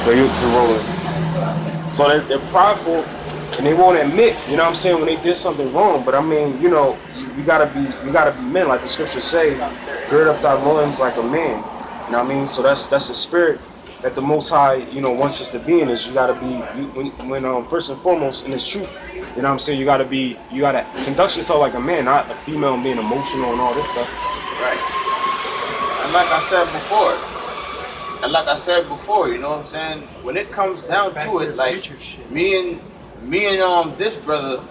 They're rolling. So they're prideful, and they won't admit, you know what I'm saying, when they did something wrong. But I mean, you know, you gotta be men, like the scriptures say, gird up thy loins like a man. You know what I mean? So that's the spirit that the Most High, you know, wants us to be in. Is you gotta be when first and foremost in this truth. You know what I'm saying? You gotta conduct yourself like a man, not a female and being emotional and all this stuff. Right. And like I said before, you know what I'm saying? When it comes down to it, like me and this brother,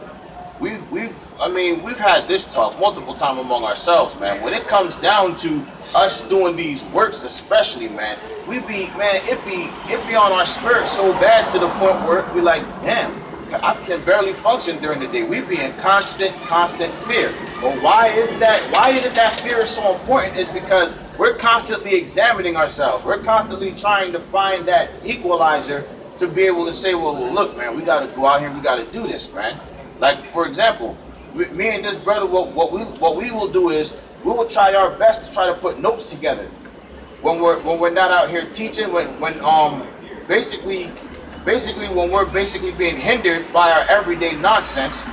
we've had this talk multiple times among ourselves, man. When it comes down to us doing these works, especially, man, it be on our spirit so bad to the point where we like, damn, I can barely function during the day. We be in constant fear. But why is it that fear is so important? Is because we're constantly examining ourselves. We're constantly trying to find that equalizer to be able to say, well, look, man, we got to go out here. We got to do this, man. Like, for example, me and this brother, what we will do is we will try our best to try to put notes together when we're not out here teaching. When we're basically being hindered by our everyday nonsense,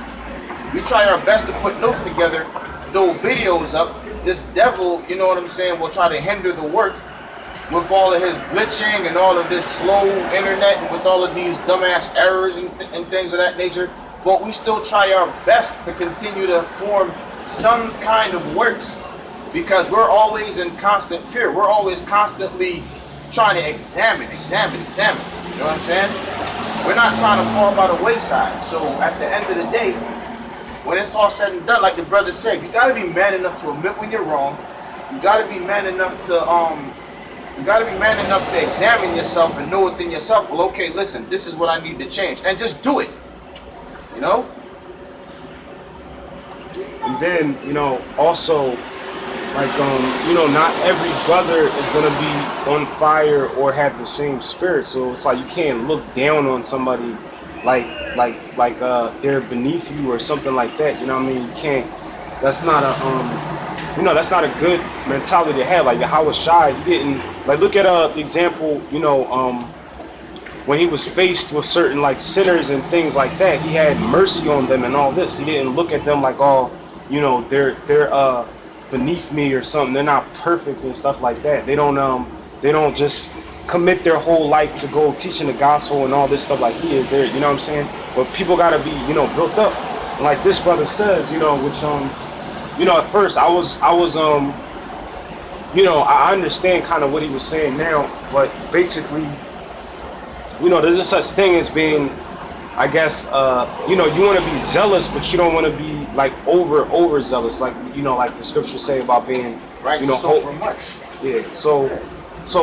we try our best to put notes together, throw videos up. This devil, you know what I'm saying, will try to hinder the work with all of his glitching and all of this slow internet and with all of these dumbass errors and things of that nature. But we still try our best to continue to form some kind of works because we're always in constant fear. We're always constantly trying to examine. You know what I'm saying? We're not trying to fall by the wayside. So at the end of the day, when it's all said and done, like the brother said, you gotta be man enough to admit when you're wrong. You gotta be man enough to examine yourself and know within yourself, well, okay, listen, this is what I need to change, and just do it. You know? And then, you know, also, like, you know, not every brother is gonna be on fire or have the same spirit. So it's like you can't look down on somebody like they're beneath you or something like that. You know what I mean? You can't. That's not a you know, that's not a good mentality to have. Like Yahawashi, he didn't like look at the example. You know, when he was faced with certain like sinners and things like that, he had mercy on them and all this. He didn't look at them like, oh, you know, they're beneath me or something. They're not perfect and stuff like that. They don't just commit their whole life to go teaching the gospel and all this stuff like he is there. You know what I'm saying? But people gotta be, you know, built up. And like this brother says, you know, which you know, at first I was you know, I understand kind of what he was saying now, but basically, you know, there's a such thing as being, I guess, you know, you want to be zealous, but you don't want to be like over zealous, like, you know, like the scriptures say about being, right, you know, over much. Yeah. So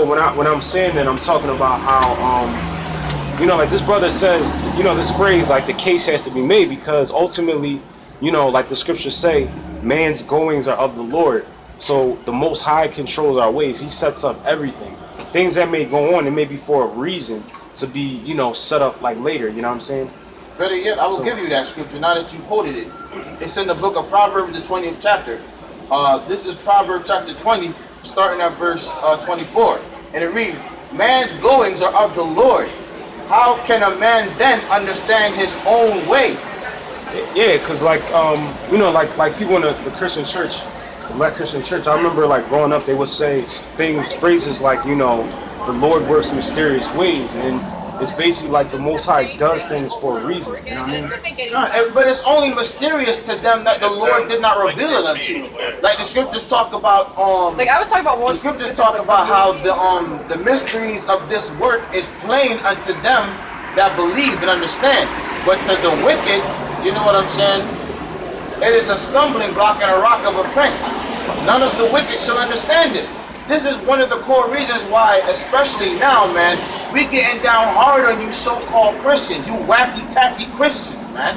when I'm saying that, I'm talking about how, you know, like this brother says, you know, this phrase, like the case has to be made because ultimately, you know, like the scriptures say, man's goings are of the Lord. So the Most High controls our ways. He sets up everything. Things that may go on, it may be for a reason to be, you know, set up like later. You know what I'm saying? Better yet, I will give you that scripture now that you quoted it. It's in the book of Proverbs, the 20th chapter. This is Proverbs chapter 20, starting at verse 24. And it reads, man's goings are of the Lord. How can a man then understand his own way? Yeah, because like, you know, like people in the Christian church, the Black Christian church, I remember like growing up, they would say phrases like, you know, the Lord works mysterious ways. And it's basically like the Most High does things for a reason. You know what I mean? No, but it's only mysterious to them that the Lord did not reveal it unto you. Like the scriptures talk about, like I was talking about one. The scriptures talk about how the mysteries of this work is plain unto them that believe and understand. But to the wicked, you know what I'm saying? It is a stumbling block and a rock of offense. None of the wicked shall understand this. This is one of the core reasons why, especially now, man, we getting down hard on you so-called Christians, you wacky-tacky Christians, man.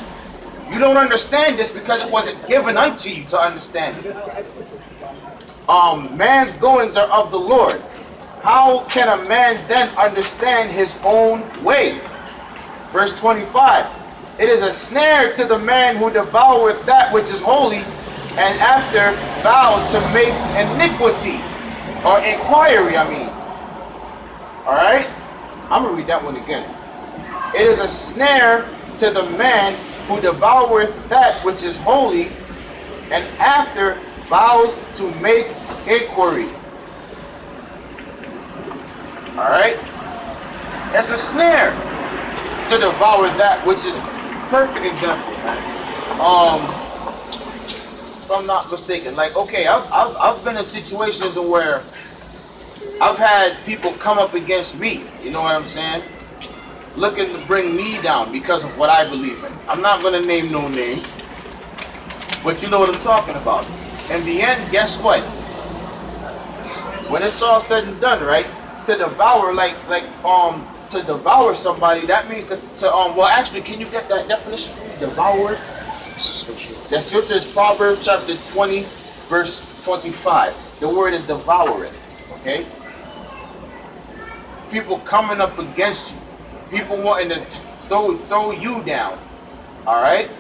You don't understand this because it wasn't given unto you to understand it. Man's goings are of the Lord. How can a man then understand his own way? Verse 25. It is a snare to the man who devoureth that which is holy, and after vows to make iniquity, or inquiry, I mean. Alright? I'm gonna read that one again. It is a snare to the man who devoureth that which is holy, and after vows to make inquiry. Alright? It's a snare to devour that which is perfect example, man. If I'm not mistaken, like, okay, I've been in situations where I've had people come up against me, you know what I'm saying? Looking to bring me down because of what I believe in. I'm not gonna name no names, but you know what I'm talking about. In the end, guess what? When it's all said and done, right? To devour, to devour somebody, that means well, actually, can you get that definition for me? Devoureth? That scripture is Proverbs chapter 20, verse 25. The word is devoureth, okay? People coming up against you. People wanting to throw you down, all right?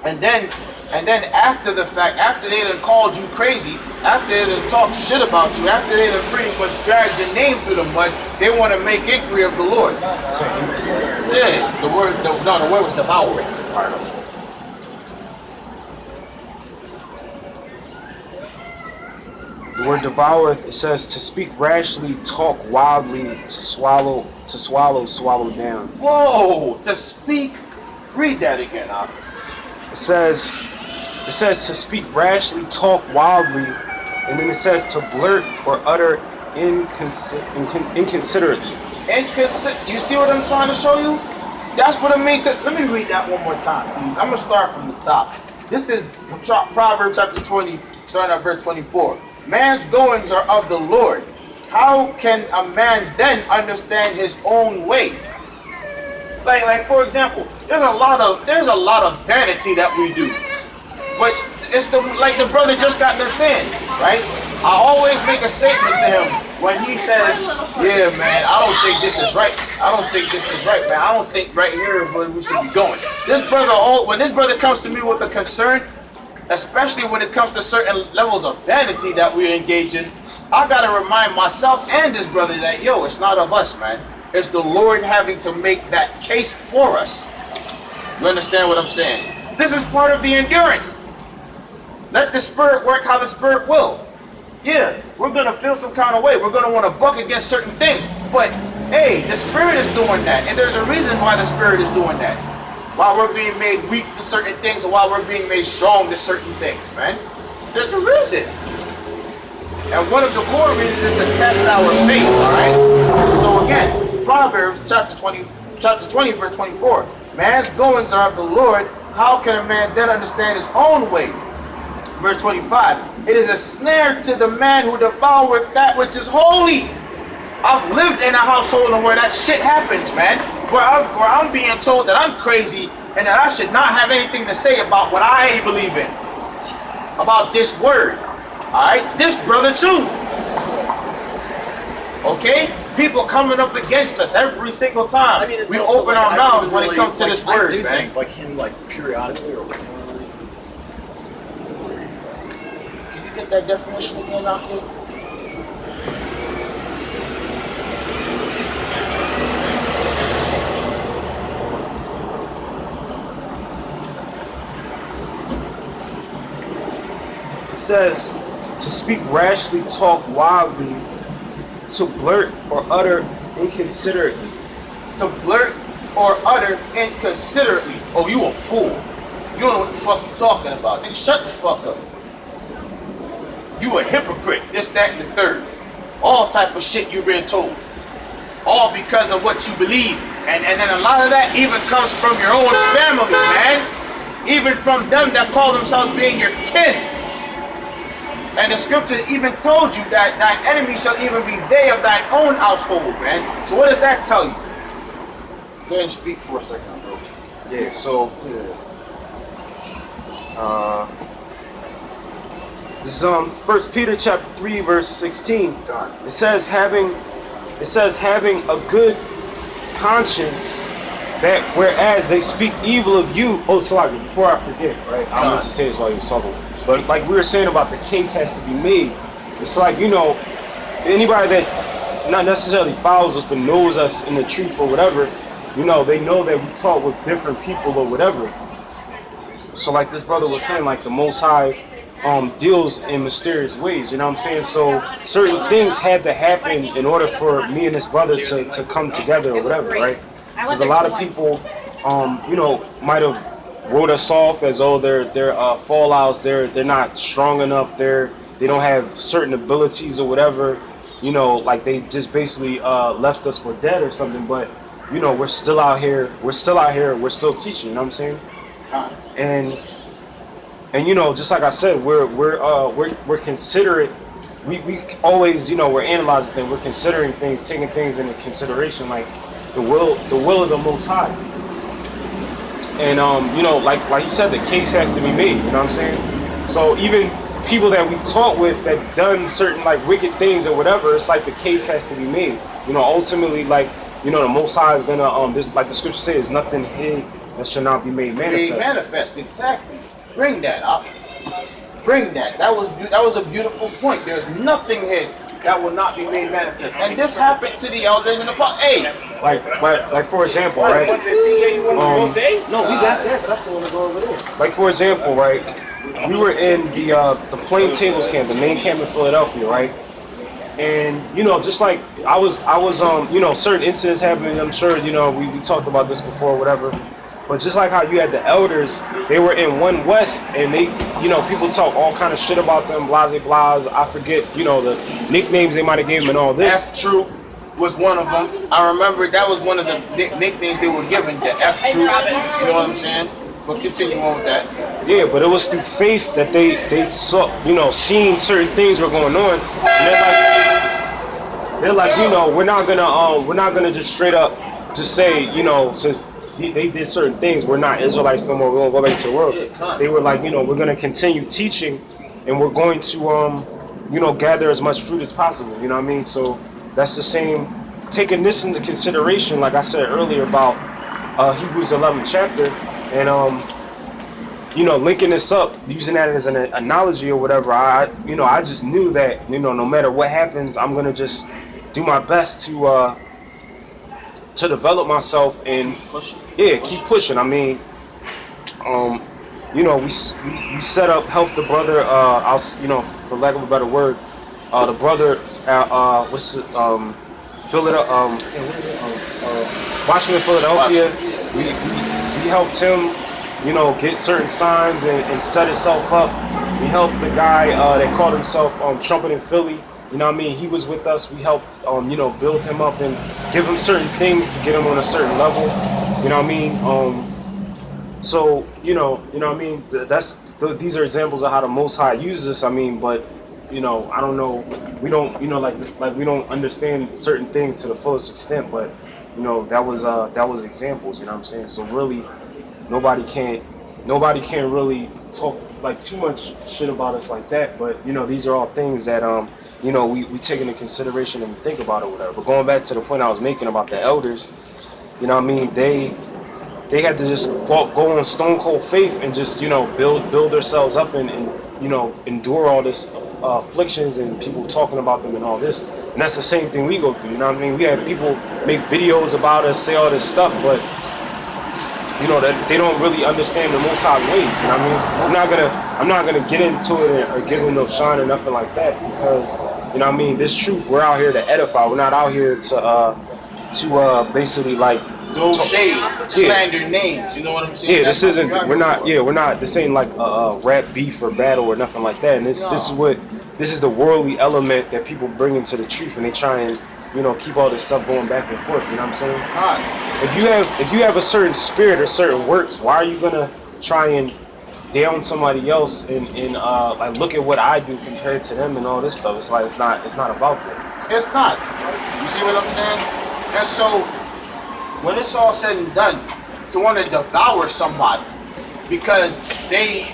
And then after the fact, after they done called you crazy, after they done talked shit about you, after they done pretty much dragged your name through the mud, they want to make inquiry of the Lord. Yeah, the word was devoureth. The word devoureth, it says to speak rashly, talk wildly, to swallow down. Whoa, to speak. Read that again, huh? It says to speak rashly, talk wildly, and then it says to blurt or utter inconsiderately. You see what I'm trying to show you? That's what it means to. Let me read that one more time, please. I'm gonna start from the top. This is Proverbs chapter 20, starting at verse 24. Man's goings are of the Lord. How can a man then understand his own way? Like for example, there's a lot of vanity that we do, but it's the brother just got this saying, right? I always make a statement to him when he says, "Yeah, man, I don't think this is right. I don't think this is right, man. I don't think right here is where we should be going." When this brother comes to me with a concern, especially when it comes to certain levels of vanity that we engage in, I gotta remind myself and this brother that, yo, it's not of us, man. It's the Lord having to make that case for us. You understand what I'm saying? This is part of the endurance. Let the Spirit work how the Spirit will. Yeah, we're gonna feel some kind of way. We're gonna want to buck against certain things. But hey, the Spirit is doing that, and there's a reason why the Spirit is doing that. While we're being made weak to certain things, and while we're being made strong to certain things, man. There's a reason. And one of the core reasons is to test our faith, alright? So again, Proverbs chapter 20, verse 24. Man's goings are of the Lord. How can a man then understand his own way? Verse 25. It is a snare to the man who devoureth that which is holy. I've lived in a household where that shit happens, man. Where I'm being told that I'm crazy and that I should not have anything to say about what I believe in. About this word. Alright? This brother too. Okay? People coming up against us every single time. I mean, we open our mouths when it comes to this word, I do man. think, him, periodically or Can you get that definition again, Aki? It says to speak rashly, talk wildly, to blurt or utter inconsiderately. To blurt or utter inconsiderately. Oh, you a fool. You don't know what the fuck you talking about. Nigga, shut the fuck up. You a hypocrite. This, that, and the third. All type of shit you've been told. All because of what you believe. And then a lot of that even comes from your own family, man. Even from them that call themselves being your kin. And the scripture even told you that thine enemy shall even be they of thine own household, man. So what does that tell you? Go ahead and speak for a second, bro. Yeah, so this is 1 Peter chapter 3, verse 16. It says having a good conscience, that whereas they speak evil of you. Oh, sorry, before I forget, right? I meant to say this while you was talking. But like we were saying about the case has to be made. It's like, you know, anybody that not necessarily follows us, but knows us in the truth or whatever, you know, they know that we talk with different people or whatever. So like this brother was saying, like the Most High deals in mysterious ways, you know what I'm saying? So certain things had to happen in order for me and this brother to come together or whatever, right? Because a lot of people, you know, might have wrote us off as, oh, they're fallouts, they're not strong enough, they don't have certain abilities or whatever, you know, like they just basically left us for dead or something. But you know, we're still out here, we're still teaching, you know what I'm saying? And you know, just like I said, we're considerate. We always, you know, we're analyzing things, we're considering things, taking things into consideration, like the will of the Most High. And you know, like you said, the case has to be made. You know what I'm saying? So even people that we talk with that done certain like wicked things or whatever, it's like the case has to be made. You know, ultimately, like, you know, the Most High is gonna this, like the scripture says, nothing hid that shall not be made manifest. Made manifest, exactly. Bring that up. Bring that. That was a beautiful point. There's nothing hid that will not be made manifest. And this happened to the elders in the past. Hey, like for example, right? No, we got that, but I still want to go over there. Like for example, right? We were in the Plain Tables camp, the main camp in Philadelphia, right? And you know, just like I was you know, certain incidents happening. I'm sure, you know, we talked about this before, whatever. But just like how you had the elders, they were in One West, and they, you know, people talk all kind of shit about them, blase blase. I forget, you know, the nicknames they might have gave them and all this. F Troop was one of them. I remember that was one of the nicknames they were given, the F Troop. You know what I'm saying? But continue on with that. Yeah, but it was through faith that they saw, you know, seeing certain things were going on, and they're like, you know, we're not gonna just straight up just say, you know, since they did certain things, we're not Israelites no more, we're gonna go back to the world. They were like, you know, we're gonna continue teaching, and we're going to you know, gather as much fruit as possible. You know what I mean? So that's the same, taking this into consideration, like I said earlier about Hebrews 11th chapter, and you know, linking this up, using that as an analogy or whatever. I just knew that, you know, no matter what happens, I'm gonna just do my best to develop myself and keep pushing. I mean, you know, we set up, help the brother. You know, for lack of a better word, the brother, Washington, Philadelphia. We helped him, you know, get certain signs and set himself up. We helped the guy that called himself Trumpet in Philly. You know what I mean? He was with us. We helped, you know, build him up and give him certain things to get him on a certain level. You know what I mean? So, you know what I mean? These are examples of how the Most High uses us. I mean, but, you know, I don't know. We don't, you know, like we don't understand certain things to the fullest extent. But, you know, that was examples. You know what I'm saying? So really, nobody can really talk like too much shit about us like that. But, you know, these are all things that you know, we take into consideration and we think about it or whatever. But going back to the point I was making about the elders, you know what I mean, they had to just go on stone cold faith and just, you know, build themselves up and you know, endure all this afflictions and people talking about them and all this. And that's the same thing we go through, you know what I mean? We had people make videos about us, say all this stuff, but you know, that they don't really understand the Most High ways. You know what I mean? I'm not gonna get into it or give them no shine or nothing like that, because, you know what I mean, this truth, we're out here to edify. We're not out here to basically like throw shade, slander names. You know what I'm saying? Yeah, this isn't. We're not. This ain't like a rap beef or battle or nothing like that. And this is the worldly element that people bring into the truth, and they try and, you know, keep all this stuff going back and forth. You know what I'm saying? Right. If you have a certain spirit or certain works, why are you gonna try and down somebody else and like look at what I do compared to them and all this stuff? It's like it's not about that. It's not. You see what I'm saying? And so when it's all said and done, to want to devour somebody because they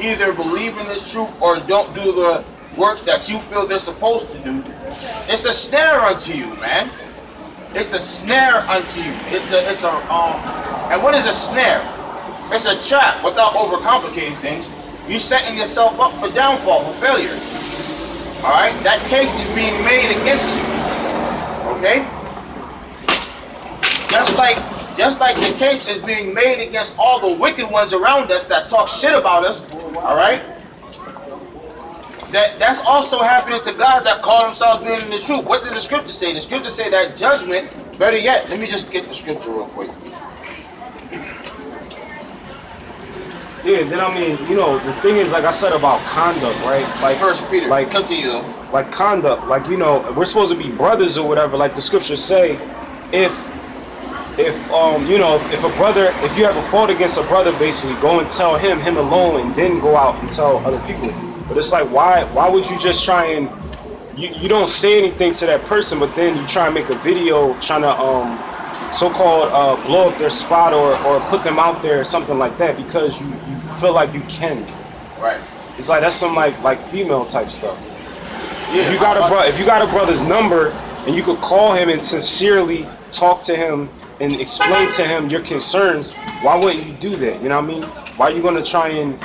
either believe in this truth or don't do the works that you feel they're supposed to do, it's a snare unto you, man. It's a snare unto you. And what is a snare? It's a trap. Without overcomplicating things, you're setting yourself up for downfall, for failure. All right, that case is being made against you. Okay? Just like the case is being made against all the wicked ones around us that talk shit about us, all right? That's also happening to guys that call themselves being in the truth. What does the scripture say? The scripture say that judgment, better yet, let me just get the scripture real quick. Yeah, then I mean, you know, the thing is, like I said about conduct, right? Like First Peter, like continue though. like conduct, like, you know, we're supposed to be brothers or whatever. Like the scriptures say, if you know, if a brother, if you have a fault against a brother, basically go and tell him alone, and then go out and tell other people. But it's like, why would you just try and you don't say anything to that person, but then you try and make a video trying to so-called blow up their spot or put them out there or something like that because you feel like you can. Right. It's like that's some like female type stuff. Yeah. If you got a brother's number and you could call him and sincerely talk to him and explain to him your concerns, why wouldn't you do that? You know what I mean? Why are you gonna try and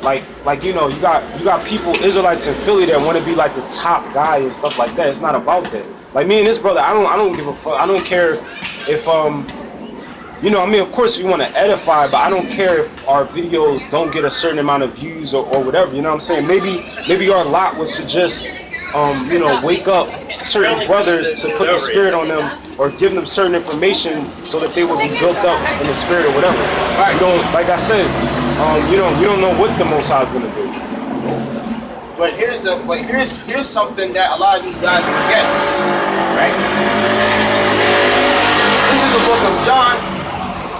like you know, you got people, Israelites in Philly, that want to be like the top guy and stuff like that. It's not about that. Like me and this brother, I don't give a fuck. I don't care if you know, I mean, of course we want to edify, but I don't care if our videos don't get a certain amount of views or whatever. You know what I'm saying? Maybe our lot was to just you know, wake up certain brothers to put the spirit on them or give them certain information so that they would be built up in the spirit or whatever. You don't, like I said, you don't know what the Most High is gonna do. But here's something that a lot of these guys forget, right? This is the book of John.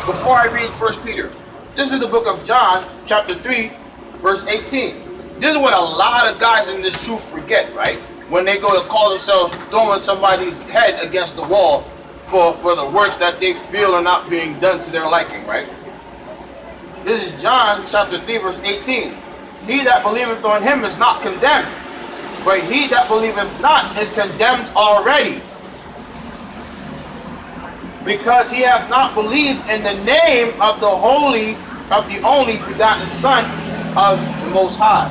Before I read 1 Peter, this is the book of John, chapter 3, verse 18. This is what a lot of guys in this truth forget, right? When they go to call themselves throwing somebody's head against the wall for the works that they feel are not being done to their liking, right? This is John chapter 3, verse 18. He that believeth on him is not condemned, but he that believeth not is condemned already, because he hath not believed in the name of the only begotten Son of the Most High,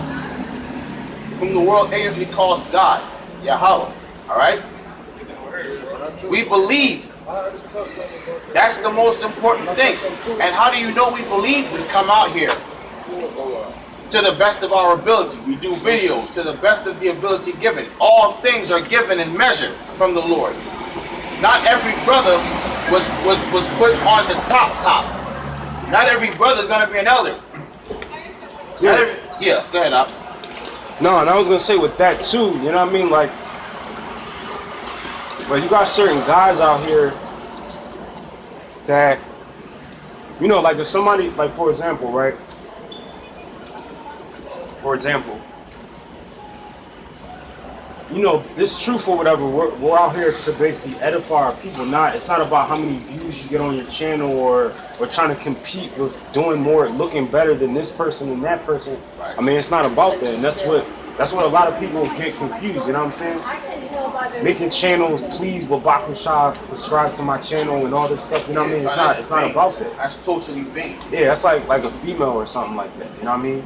whom the world ignorantly calls God, Yahawah. All right? We believe. That's the most important thing. And how do you know we believe? We come out here to the best of our ability. We do videos to the best of the ability given. All things are given in measure from the Lord. Not every brother was put on the top. Not every brother is going to be an elder. Yeah, go ahead, Op. No, and I was gonna say with that too, you know what I mean? Like you got certain guys out here that, you know, like if somebody, like for example, right? For example, you know, this truth or whatever, we're out here to basically edify our people. It's not about how many views you get on your channel or trying to compete with doing more, looking better than this person and that person. I mean, it's not about that, and that's what a lot of people get confused. You know what I'm saying? Making channels, please, Wabaku Shah, subscribe to my channel and all this stuff. You know what I mean? It's not about that. That's totally vain. Yeah, that's like a female or something like that. You know what I mean?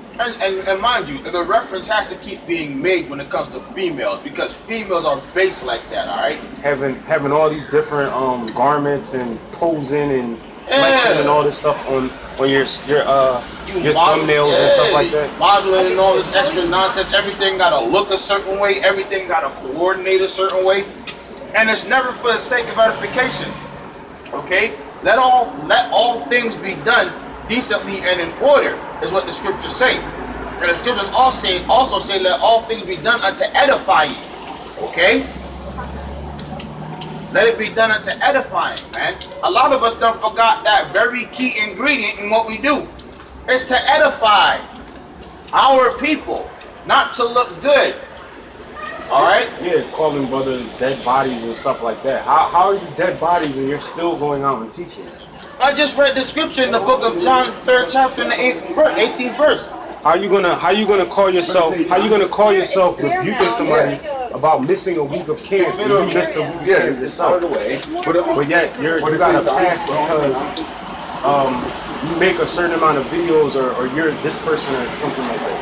And mind you, the reference has to keep being made when it comes to females, because females are based like that. All right. Having all these different garments and posing and flexing and all this stuff on your thumbnails and stuff like that. Modeling and all this extra nonsense. Everything gotta look a certain way. Everything gotta coordinate a certain way. And it's never for the sake of edification. Okay? Let all things be done decently and in order, is what the scriptures say. And the scriptures also say let all things be done unto edifying. Okay? Let it be done unto edifying, man. A lot of us done forgot that very key ingredient in what we do. It's to edify our people, not to look good. Alright? Yeah, calling brothers dead bodies and stuff like that. How are you dead bodies and you're still going out and teaching? I just read the scripture in the book of John, 3rd chapter, in the 18th verse. How you gonna call yourself rebuking somebody about missing a week of camp and you missed a week of camp yourself? But yet you got a pass because you make a certain amount of videos or you're this person or something like that.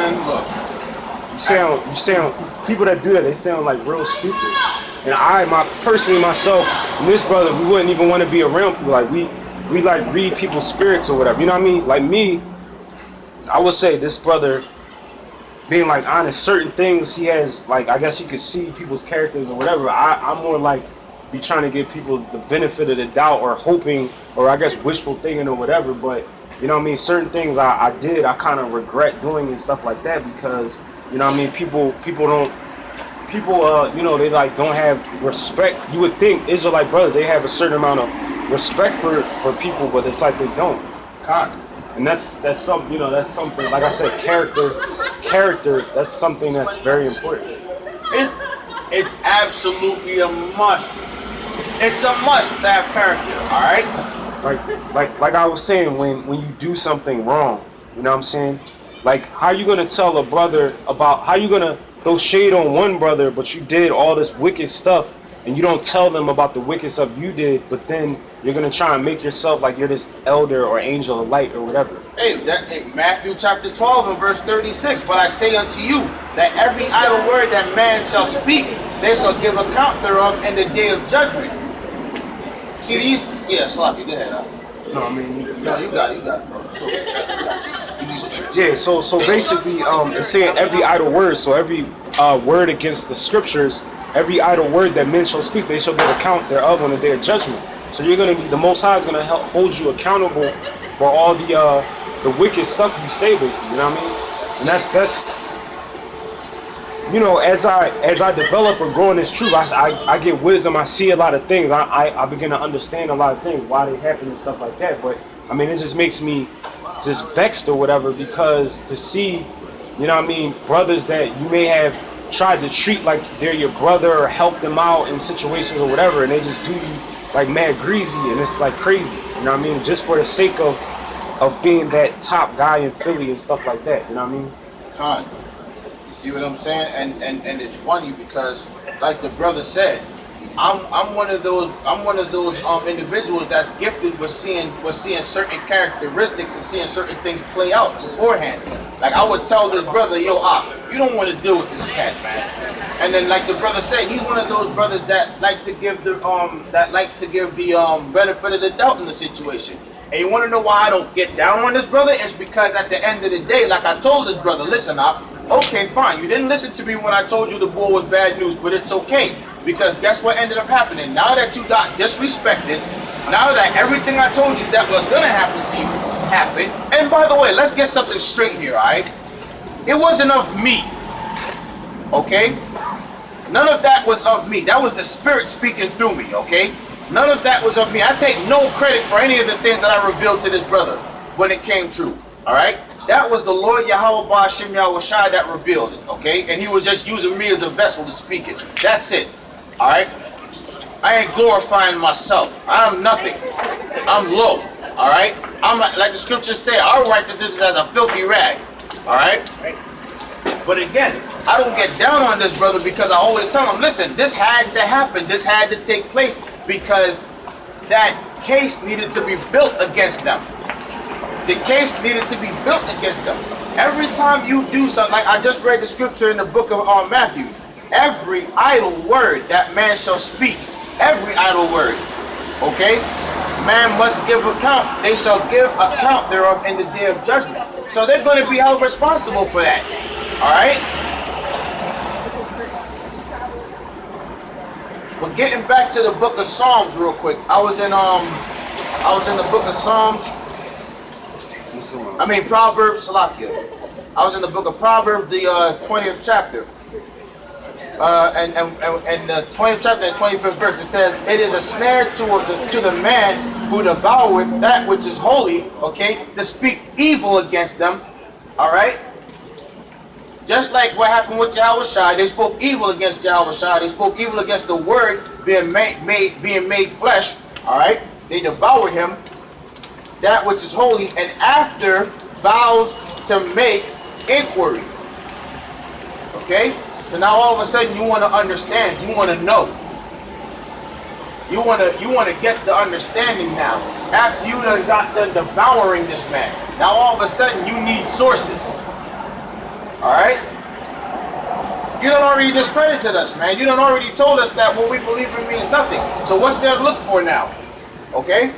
Man, look. You sound people that do that, they sound like real stupid. And personally myself, and this brother, we wouldn't even want to be around people. Like we like read people's spirits or whatever. You know what I mean? Like me, I would say this brother, being like honest, certain things he has, like I guess he could see people's characters or whatever. I'm more like be trying to give people the benefit of the doubt or hoping or I guess wishful thinking or whatever. But you know what I mean, certain things I kind of regret doing and stuff like that because you know what I mean, people you know, they like don't have respect. You would think Israelite brothers, they have a certain amount of respect for people, but it's like they don't. And that's something, you know, that's something, like I said, character, that's something that's very important. It's absolutely a must. It's a must to have character, all right? Like I was saying, when you do something wrong, you know what I'm saying? Like, how you gonna tell a brother about, how you gonna throw shade on one brother, but you did all this wicked stuff, and you don't tell them about the wicked stuff you did, but then you're gonna try and make yourself like you're this elder or angel of light or whatever. Hey, Matthew chapter 12 and verse 36, but I say unto you that every idle word that man shall speak, they shall give account thereof in the day of judgment. See these? Yeah, Sloppy, go ahead. No, I mean, you got it, bro. Yeah, so basically, it's saying every idle word. So every word against the scriptures, every idle word that men shall speak, they shall give account thereof on the day of judgment. So you're gonna be, the Most High is gonna hold you accountable for all the wicked stuff you say, basically. You know what I mean? And that's you know, as I develop or grow in this truth, I get wisdom. I see a lot of things. I begin to understand a lot of things, why they happen and stuff like that. But I mean, it just makes me just vexed or whatever, because to see, you know what I mean, brothers that you may have tried to treat like they're your brother or help them out in situations or whatever, and they just do you like mad greasy, and it's like crazy. You know what I mean? Just for the sake of being that top guy in Philly and stuff like that. You know what I mean? Con. You see what I'm saying? And it's funny because, like the brother said, I'm one of those individuals that's gifted with seeing certain characteristics and seeing certain things play out beforehand. Like I would tell this brother, yo, you don't want to deal with this cat, man. And then like the brother said, he's one of those brothers that like to give the benefit of the doubt in the situation. And you want to know why I don't get down on this brother? It's because at the end of the day, like I told this brother, listen, okay, fine. You didn't listen to me when I told you the bull was bad news, but it's okay. Because guess what ended up happening? Now that you got disrespected, now that everything I told you that was going to happen to you happened, and by the way, let's get something straight here, all right? It wasn't of me, okay? None of that was of me. That was the Spirit speaking through me, okay? None of that was of me. I take no credit for any of the things that I revealed to this brother when it came true, all right? That was the Lord Yahawah Sham Yahawashi that revealed it, okay? And he was just using me as a vessel to speak it. That's it, all right? I ain't glorifying myself. I'm nothing. I'm low, all right? I'm like the scriptures say, our righteousness is as a filthy rag, all right? But again, I don't get down on this brother because I always tell him, listen, this had to happen. This had to take place because that case needed to be built against them. The case needed to be built against them. Every time you do something, like I just read the scripture in the book of Matthew, every idle word that man shall speak, every idle word, okay? Man must give account. They shall give account thereof in the day of judgment. So they're going to be held responsible for that. All right? But getting back to the book of Psalms real quick. I was in the book of Psalms. Proverbs, Salakia. I was in the book of Proverbs, the 20th chapter. And the 20th chapter and 25th verse, it says, it is a snare to the man who devoureth that which is holy, okay, to speak evil against them, all right? Just like what happened with Yahawashi, they spoke evil against Yahawashi, they spoke evil against the word being made flesh, all right? They devoured him, that which is holy, and after vows to make inquiry, okay? So now all of a sudden you want to understand, you want to know. You want to get the understanding now. After you done got done devouring this man, now all of a sudden you need sources. All right? You done already discredited us, man. You done already told us that what we believe in means nothing. So what's there to look for now? Okay?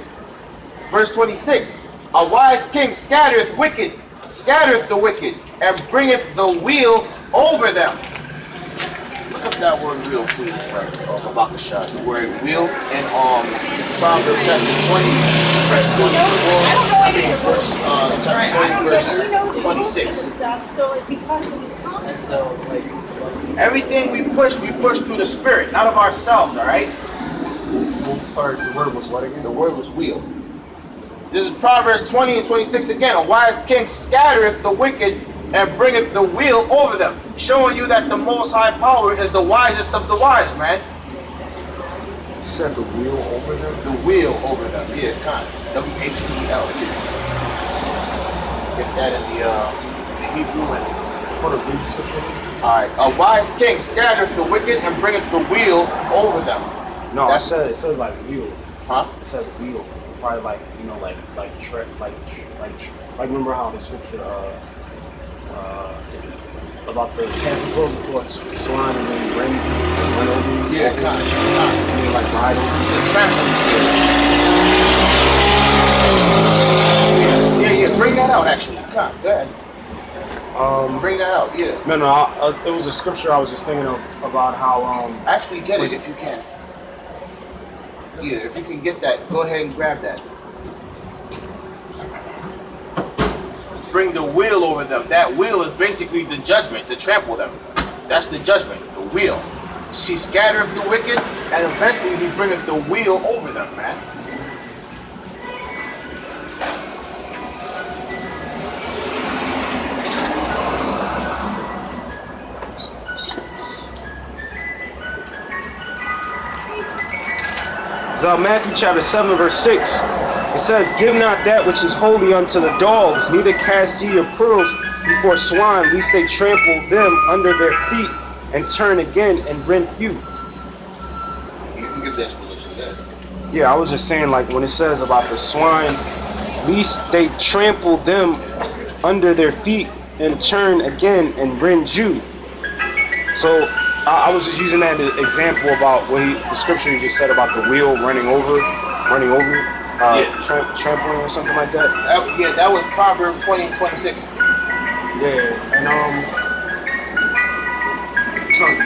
Verse 26. A wise king scattereth the wicked, and bringeth the wheel over them. Look up that word wheel, please, right? Babakashah. The word wheel in Proverbs chapter 20, verse 24. I mean, chapter 20, verse 26. So it's because of his comments. So, like, everything we push through the spirit, not of ourselves, all right? The word was what again? The word was wheel. This is Proverbs 20 and 26 again. A wise king scattereth the wicked and bringeth the wheel over them. Showing you that the Most High Power is the wisest of the wise, man. You said the wheel over them? The wheel over them. Yeah, kind of. W-H-E-L. Get that in the Hebrew and Put a read scripture. alright. A wise king scattereth the wicked and bringeth the wheel over them. No, it says like wheel. Huh? It says wheel. Probably like remember how the scripture about the castle before swine and then run over you. Yeah, kind of. Like ride over you. The trampling. Yeah, bring that out actually. Go ahead. Bring that out, yeah. No, it was a scripture I was just thinking of about how Actually get it if you can. Yeah, if you can get that, go ahead and grab that. Bring the wheel over them. That wheel is basically the judgment, to trample them. That's the judgment, the wheel. She scattereth the wicked, and eventually he bringeth the wheel over them, man. So Matthew chapter 7 verse 6, it says, "Give not that which is holy unto the dogs, neither cast ye your pearls before swine, lest they trample them under their feet, and turn again and rend you." You can give the explanation there. Yeah, I was just saying, like when it says about the swine, lest they trample them under their feet and turn again and rend you. So I was just using that example about what the scripture you just said about the wheel running over, trampling or something like that. That was Proverbs 20 and 26. Yeah, and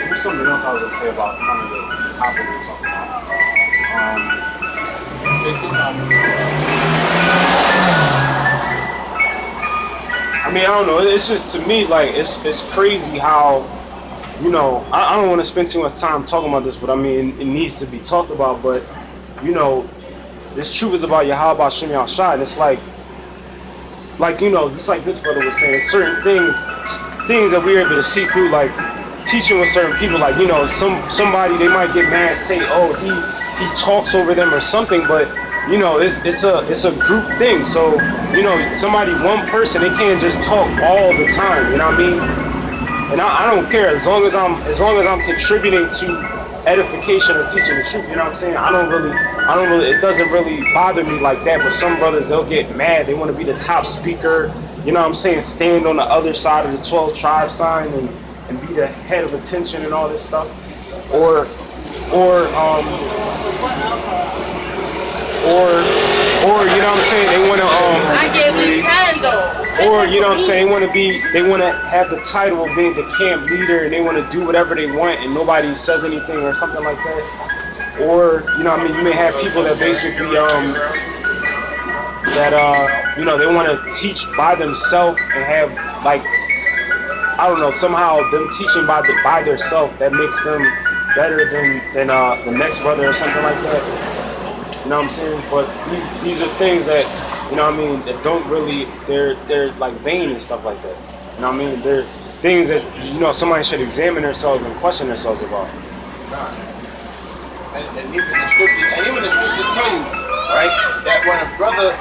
there's something else I was gonna say about kind of the topic we're talking about. Take your time. I mean, I don't know. It's just, to me, like it's crazy how, you know, I don't want to spend too much time talking about this, but I mean, it needs to be talked about. But, you know, this truth is about Yahawah, Sham, Yahawashi, and it's like, you know, just like this brother was saying, certain things that we're able to see through, like teaching with certain people, like, you know, somebody, they might get mad, say, oh, he talks over them or something, but, you know, it's a group thing. So, you know, one person, they can't just talk all the time. You know what I mean? And I don't care as long as I'm contributing to edification or teaching the truth. You know what I'm saying? I don't really. It doesn't really bother me like that. But some brothers, they'll get mad. They want to be the top speaker. You know what I'm saying? Stand on the other side of the 12 tribe sign and be the head of attention and all this stuff. Or you know what I'm saying? They want to I gave you 10 though. or you know what I'm saying? They want to have the title of being the camp leader, and they want to do whatever they want, and nobody says anything or something like that. Or you know what I mean? You may have people that basically you know, they want to teach by themselves and have, like, I don't know, somehow them teaching by themselves, that makes them better than the next brother or something like that. You know what I'm saying? But these are things that, you know what I mean, that don't really, they're like vain and stuff like that. You know what I mean? They're things that, you know, somebody should examine themselves and question themselves about. And even the scriptures tell you, right, that when a brother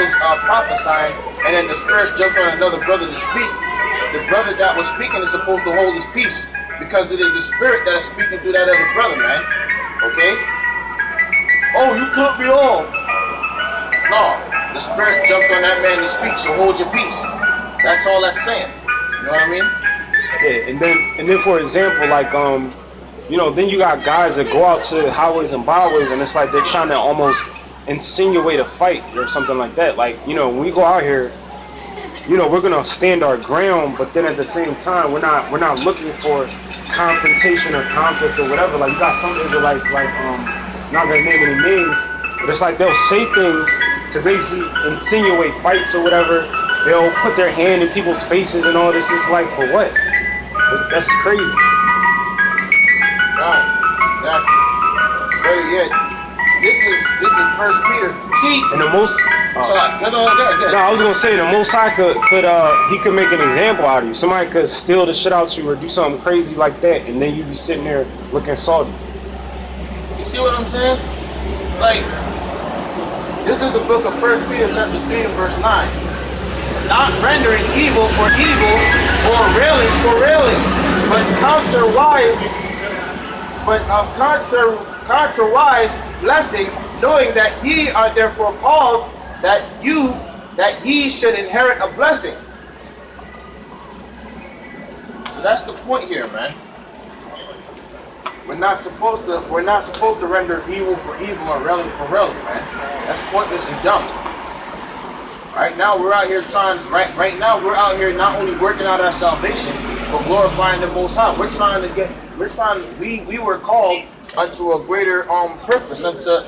is prophesying and then the spirit jumps on another brother to speak, the brother that was speaking is supposed to hold his peace, because it is the spirit that is speaking through that other brother, man. Okay? Oh, you cut me off. No, the spirit jumped on that man to speak, so hold your peace. That's all that's saying. You know what I mean? Yeah, and then for example, like you know, then you got guys that go out to highways and byways, and it's like they're trying to almost insinuate a fight or something like that. Like, you know, when we go out here, you know, we're gonna stand our ground, but then at the same time, we're not looking for confrontation or conflict or whatever. Like, you got some Israelites, like not gonna name any names, but it's like they'll say things to basically insinuate fights or whatever. They'll put their hand in people's faces and all this. Is like, for what? That's crazy. Right, exactly. Better yet, this is First Peter. See, And the most. so good. No, I was gonna say the Most High could he could make an example out of you. Somebody could steal the shit out you or do something crazy like that, and then you be sitting there looking salty. You see what I'm saying? Like, this is the book of First Peter, chapter 3, and verse 9. Not rendering evil for evil, or railing for railing, but contrawise blessing, knowing that ye are therefore called, that ye should inherit a blessing. So that's the point here, man. We're not supposed to render evil for evil or railing for railing, man. That's pointless and dumb. Right now we're out here right now we're out here not only working out our salvation, but glorifying the Most High. We were called unto a greater purpose, unto